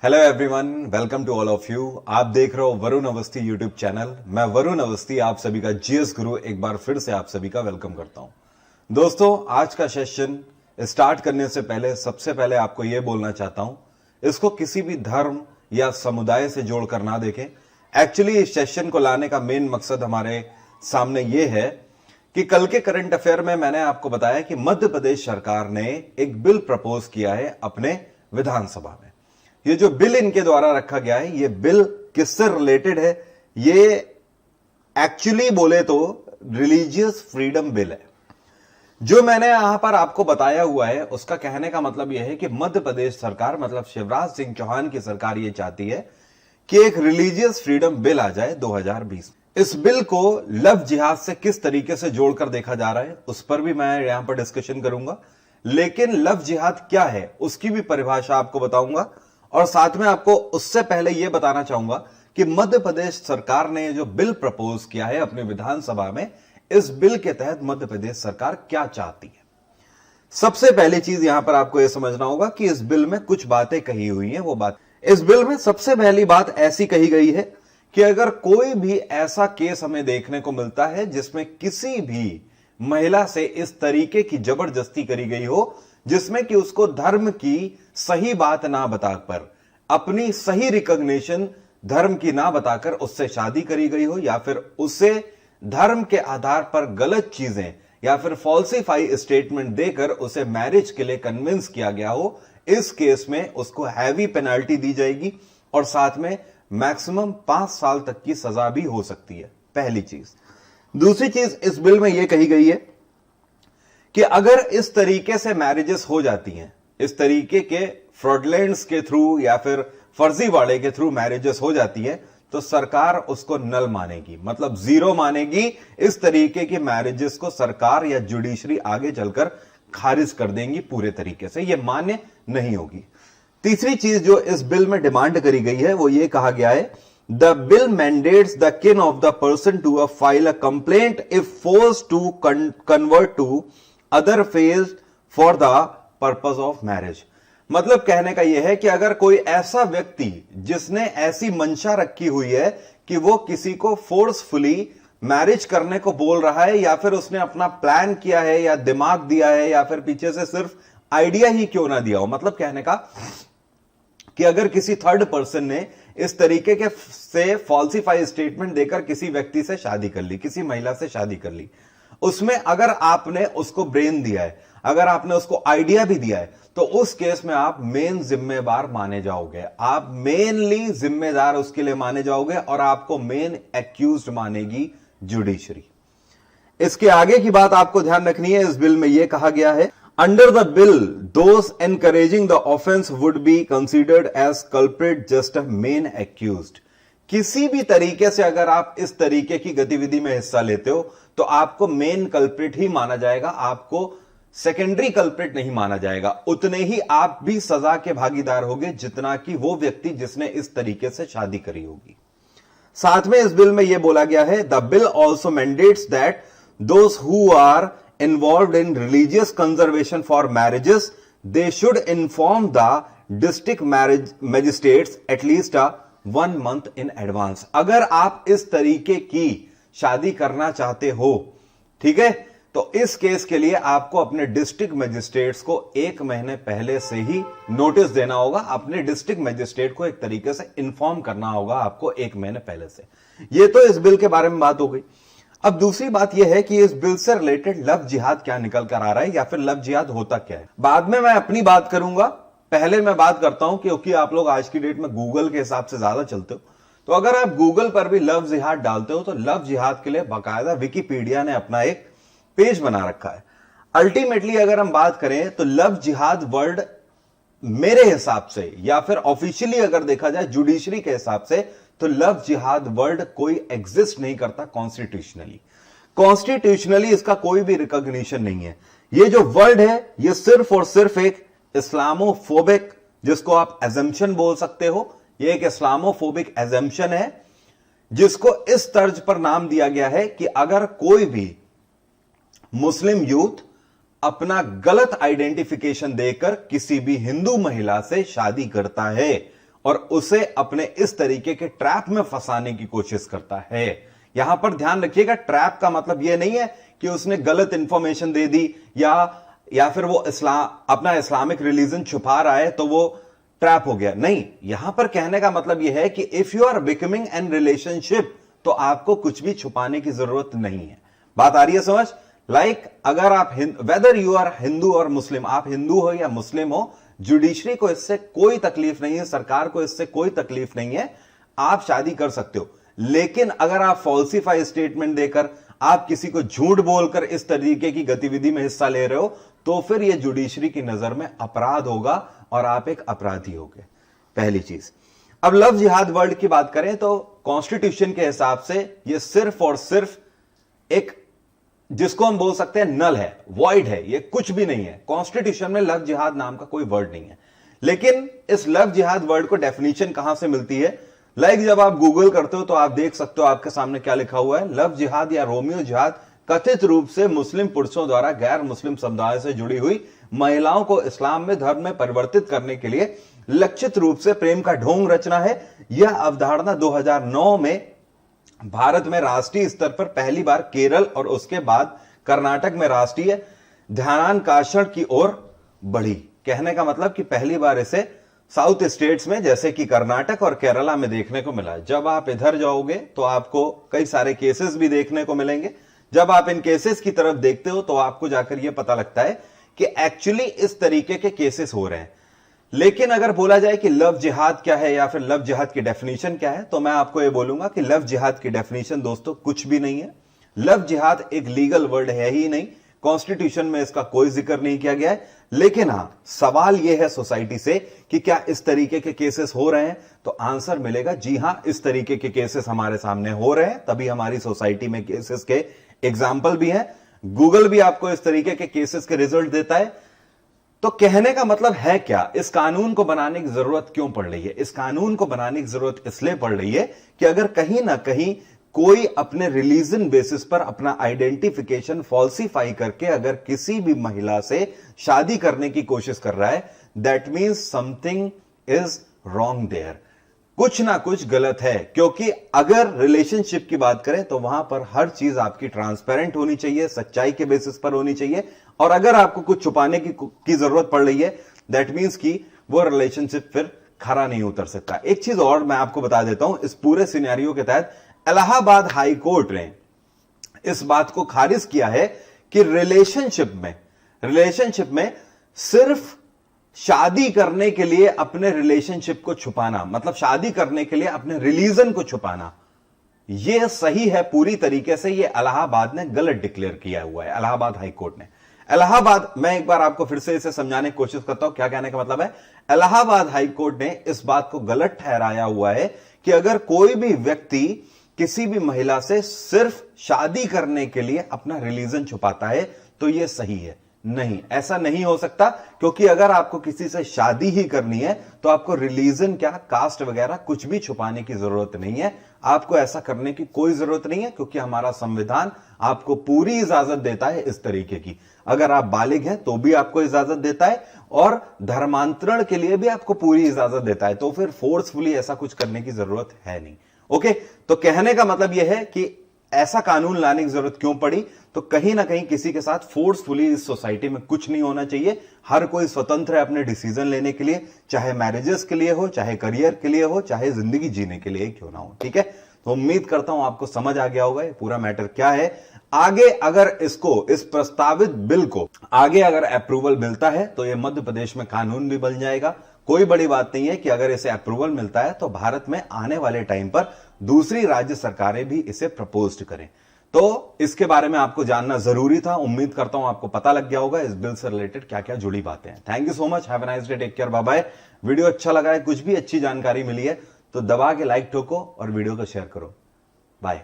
Hello everyone, welcome to all of you. आप देख रहे हो वरुण अवस्थी यूट्यूब चैनल। मैं वरुण अवस्थी आप सभी का जीएस गुरु एक बार फिर से आप सभी का वेलकम करता हूं। दोस्तों, आज का सेशन स्टार्ट करने से पहले सबसे पहले आपको यह बोलना चाहता हूं, इसको किसी भी धर्म या समुदाय से जोड़कर ना देखें। एक्चुअली इस सेशन को लाने का मेन मकसद हमारे सामने यह है कि कल के करंट अफेयर में मैंने आपको बताया कि मध्य प्रदेश सरकार ने एक बिल प्रपोज किया है अपने विधानसभा में। ये जो बिल इनके द्वारा रखा गया है, ये बिल किससे रिलेटेड है? ये एक्चुअली बोले तो रिलीजियस फ्रीडम बिल है। जो मैंने यहां पर आपको बताया हुआ है उसका कहने का मतलब यह है कि मध्य प्रदेश सरकार मतलब शिवराज सिंह चौहान की सरकार ये चाहती है कि एक रिलीजियस फ्रीडम बिल आ जाए 2020। इस बिल को लव जिहाद से किस तरीके से जोड़कर देखा जा रहा है उस पर भी मैं यहां पर डिस्कशन करूंगा, लेकिन लव जिहाद क्या है उसकी भी परिभाषा आपको बताऊंगा। और साथ में आपको उससे पहले यह बताना चाहूंगा कि मध्य प्रदेश सरकार ने जो बिल प्रपोज किया है अपनी विधानसभा में, इस बिल के तहत मध्य प्रदेश सरकार क्या चाहती है। सबसे पहली चीज यहां पर आपको यह समझना होगा कि इस बिल में कुछ बातें कही हुई हैं। वो बात, इस बिल में सबसे पहली बात ऐसी कही गई है कि अगर कोई भी ऐसा केस हमें देखने को मिलता है जिसमें किसी भी महिला से इस तरीके की जबरदस्ती करी गई हो, जिसमें कि उसको धर्म की सही बात ना बताकर, अपनी सही रिकॉग्निशन धर्म की ना बताकर उससे शादी करी गई हो, या फिर उसे धर्म के आधार पर गलत चीजें या फिर फॉल्सिफाई स्टेटमेंट देकर उसे मैरिज के लिए कन्विंस किया गया हो, इस केस में उसको हैवी पेनल्टी दी जाएगी और साथ में मैक्सिमम 5 साल तक की सजा भी हो सकती है। पहली चीज। दूसरी चीज, इस बिल में यह कही गई है कि अगर इस तरीके से मैरिजेस हो जाती हैं, इस तरीके के फ्रॉडलेंट्स के थ्रू या फिर फर्जीवाड़े के थ्रू मैरिजेस हो जाती है, तो सरकार उसको नल मानेगी, मतलब जीरो मानेगी। इस तरीके की मैरिजेस को सरकार या जुडिशरी आगे चलकर खारिज कर देंगी पूरे तरीके से, यह मान्य नहीं होगी। तीसरी चीज जो इस बिल में डिमांड करी गई है वो ये कहा गया है, the bill mandates the kin of the person to file a complaint if forced to convert to other faith for the purpose of marriage. मतलब कहने का यह है कि अगर कोई ऐसा व्यक्ति जिसने ऐसी मंशा रखी हुई है कि वो किसी को फोर्सफुली मैरिज करने को बोल रहा है, या फिर उसने अपना प्लान किया है या दिमाग दिया है या फिर पीछे से सिर्फ आइडिया ही क्यों ना दिया हो, मतलब कहने का कि अगर किसी थर्ड पर्सन ने इस तरीके के से फॉल्सिफाई स्टेटमेंट देकर किसी व्यक्ति से शादी कर ली, किसी महिला से शादी कर ली, उसमें अगर आपने उसको ब्रेन दिया है, अगर आपने उसको आइडिया भी दिया है, तो उस केस में आप मेन जिम्मेदार माने जाओगे। आप मेनली जिम्मेदार उसके लिए माने जाओगे और आपको मेन एक्यूज्ड मानेगी जुडिशरी। इसके आगे की बात आपको ध्यान रखनी है। इस बिल में यह कहा गया है, under the bill those encouraging the offence would be considered as culprit just a main accused. किसी भी तरीके से अगर आप इस तरीके की गतिविधि में हिस्सा लेते हो तो आपको मेन कल्प्रिट ही माना जाएगा, आपको सेकेंडरी कल्प्रिट नहीं माना जाएगा। उतने ही आप भी सजा के भागीदार होंगे जितना कि वो व्यक्ति जिसने इस तरीके से शादी करी होगी। साथ में इस बिल में यह बोला गया है, the bill also mandates that those who are involved in religious conversion for marriages they should inform the district marriage magistrates at least 1 month in advance. अगर आप इस तरीके की शादी करना चाहते हो, ठीक है, तो इस केस के लिए आपको अपने डिस्ट्रिक्ट मजिस्ट्रेट्स को 1 महीने पहले से ही नोटिस देना होगा। अपने डिस्ट्रिक्ट मजिस्ट्रेट को एक तरीके से इंफॉर्म करना होगा आपको 1 महीने पहले से। यह तो इस बिल के बारे में बात हो गई। अब दूसरी बात यह है कि इस बिल से रिलेटेड लव जिहाद क्या निकल कर आ रहा है, या फिर लव जिहाद होता क्या है, बाद में मैं अपनी बात करूंगा। पहले मैं बात करता हूं क्योंकि आप लोग आज की डेट में गूगल के हिसाब से ज्यादा चलते हो, तो अगर आप गूगल पर भी लव जिहाद डालते हो तो लव जिहाद के लिए बाकायदा विकिपीडिया ने अपना एक पेज बना रखा है। अल्टीमेटली अगर हम बात करें तो लव जिहाद वर्ड मेरे हिसाब से, या फिर ऑफिशियली अगर देखा जाए जुडिशरी के हिसाब से, तो लव जिहाद वर्ड कोई एग्जिस्ट नहीं करता कॉन्स्टिट्यूशनली। कॉन्स्टिट्यूशनली इसका कोई भी रिकॉग्निशन नहीं है। ये जो वर्ड है ये सिर्फ और सिर्फ एक इस्लामोफोबिक, जिसको आप एजम्पशन बोल सकते हो, ये एक इस्लामोफोबिक एजम्पशन है जिसको इस तर्ज पर नाम दिया गया है कि अगर कोई भी मुस्लिम यूथ अपना गलत आइडेंटिफिकेशन देकर किसी भी हिंदू महिला से शादी करता है और उसे अपने इस तरीके के ट्रैप में फंसाने की कोशिश करता है। यहां पर ध्यान रखिएगा, ट्रैप का मतलब यह नहीं है कि उसने गलत इंफॉर्मेशन दे दी या फिर वो अपना इस्लामिक रिलीजन छुपा रहा है तो वो ट्रैप हो गया। नहीं, यहां पर कहने का मतलब यह है कि if you are becoming an relationship तो आपको कुछ भी छुपाने की जरूरत नहीं है। बात आ रही है समझ? अगर आप वेदर यू आर हिंदू और मुस्लिम, आप हिंदू हो या मुस्लिम हो, जुडिशरी को इससे कोई तकलीफ नहीं है, सरकार को इससे कोई तकलीफ नहीं है, आप शादी कर सकते हो। लेकिन अगर आप फॉल्सिफाई स्टेटमेंट देकर, आप किसी को झूठ बोलकर इस तरीके की गतिविधि में हिस्सा ले रहे हो तो फिर यह जुडिशरी की नजर में अपराध होगा और आप एक अपराधी होगे। पहली चीज। अब लव जिहाद वर्ड की बात करें तो कॉन्स्टिट्यूशन के हिसाब से यह सिर्फ और सिर्फ एक, जिसको हम बोल सकते हैं नल है, वॉइड है, यह कुछ भी नहीं है। कॉन्स्टिट्यूशन में लव जिहाद नाम का कोई वर्ड नहीं है। लेकिन इस लव जिहाद वर्ड को डेफिनेशन कहां से मिलती है? जब आप गूगल करते हो तो आप देख सकते हो आपके सामने क्या लिखा हुआ है। लव जिहाद या रोमियो जिहाद कथित रूप से मुस्लिम पुरुषों द्वारा गैर मुस्लिम समुदाय से जुड़ी हुई महिलाओं को इस्लाम में धर्म में परिवर्तित करने के लिए लक्षित रूप से प्रेम का ढोंग रचना है। यह अवधारणा 2009 में भारत में राष्ट्रीय स्तर पर पहली बार केरल और उसके बाद कर्नाटक में राष्ट्रीय ध्यानाकर्षण की ओर बढ़ी। कहने का मतलब कि पहली बार इसे साउथ स्टेट्स में जैसे कि कर्नाटक और केरला में देखने को मिला। जब आप इधर जाओगे तो आपको कई सारे केसेस भी देखने को मिलेंगे। जब आप इन केसेस की तरफ देखते हो तो आपको जाकर यह पता लगता है कि एक्चुअली इस तरीके के केसेस हो रहे हैं। लेकिन अगर बोला जाए कि लव जिहाद क्या है या फिर लव जिहाद की डेफिनेशन क्या है, तो मैं आपको यह बोलूंगा कि लव जिहाद की डेफिनेशन दोस्तों कुछ भी नहीं है। लव जिहाद एक लीगल वर्ड है ही नहीं, कॉन्स्टिट्यूशन में इसका कोई जिक्र नहीं किया गया है। लेकिन हां, सवाल यह है सोसाइटी से कि क्या इस तरीके के केसेस हो रहे हैं, तो आंसर मिलेगा जी हां, इस तरीके के केसेस हमारे सामने हो रहे हैं। तभी हमारी सोसाइटी में केसेस के एग्जाम्पल भी हैं। गूगल भी आपको इस तरीके के केसेस के रिजल्ट देता है। तो कहने का मतलब है क्या, इस कानून को बनाने की जरूरत क्यों पड़ रही है? इस कानून को बनाने की जरूरत इसलिए पड़ रही है कि अगर कहीं ना कहीं कोई अपने रिलीजन बेसिस पर अपना आइडेंटिफिकेशन फॉल्सिफाई करके अगर किसी भी महिला से शादी करने की कोशिश कर रहा है, that means something is wrong there. कुछ ना कुछ गलत है। क्योंकि अगर रिलेशनशिप की बात करें तो वहां पर हर चीज आपकी ट्रांसपेरेंट होनी चाहिए, सच्चाई के बेसिस पर होनी चाहिए। और अगर आपको कुछ छुपाने की जरूरत पड़ रही है, दैट मीन्स कि वो रिलेशनशिप फिर खरा नहीं उतर सकता। एक चीज और मैं आपको बता देता हूं, इस पूरे सिनेरियो के तहत इलाहाबाद हाई कोर्ट ने इस बात को खारिज किया है कि रिलेशनशिप में सिर्फ शादी करने के लिए अपने रिलेशनशिप को छुपाना, मतलब शादी करने के लिए अपने रिलीजन को छुपाना, यह सही है पूरी तरीके से। यह इलाहाबाद ने गलत डिक्लेयर किया हुआ है, इलाहाबाद हाई कोर्ट ने। इलाहाबाद, मैं एक बार आपको फिर से इसे समझाने की कोशिश करता हूं क्या कहने का मतलब है। इलाहाबाद हाई कोर्ट ने इस बात को गलत ठहराया हुआ है कि अगर कोई भी व्यक्ति किसी भी महिला से सिर्फ शादी करने के लिए अपना रिलीजन छुपाता है तो यह सही है। नहीं, ऐसा नहीं हो सकता। क्योंकि अगर आपको किसी से शादी ही करनी है तो आपको रिलीजन क्या, कास्ट वगैरह कुछ भी छुपाने की जरूरत नहीं है। आपको ऐसा करने की कोई जरूरत नहीं है, क्योंकि हमारा संविधान आपको पूरी इजाजत देता है इस तरीके की। अगर आप बालिग हैं तो भी आपको इजाजत देता है और धर्मांतरण के लिए भी आपको पूरी इजाजत देता है। तो फिर फोर्सफुली ऐसा कुछ करने की जरूरत है नहीं। ओके, तो कहने का मतलब यह है कि ऐसा कानून लाने की जरूरत क्यों पड़ी? तो कहीं ना कहीं किसी के साथ फोर्सफुली इस सोसाइटी में कुछ नहीं होना चाहिए। हर कोई स्वतंत्र है अपने डिसीजन लेने के लिए, चाहे मैरिजेस के लिए हो, चाहे करियर के लिए हो, चाहे जिंदगी जीने के लिए क्यों ना हो। ठीक है, तो उम्मीद करता हूं आपको समझ आ गया होगा ये पूरा मैटर क्या है। आगे अगर इस प्रस्तावित बिल को आगे अगर अप्रूवल मिलता है तो यह मध्य प्रदेश में कानून भी बन जाएगा। कोई बड़ी बात नहीं है कि अगर इसे अप्रूवल मिलता है तो भारत में आने वाले टाइम पर दूसरी राज्य सरकारें भी इसे प्रपोज करें। तो इसके बारे में आपको जानना जरूरी था। उम्मीद करता हूं आपको पता लग गया होगा इस बिल से रिलेटेड क्या क्या जुड़ी बातें हैं। Thank you so much, have a nice day, take care, bye bye. Video अच्छा लगा है, कुछ भी अच्छी जानकारी मिली है तो दबा के लाइक ठोको और वीडियो को शेयर करो। बाय।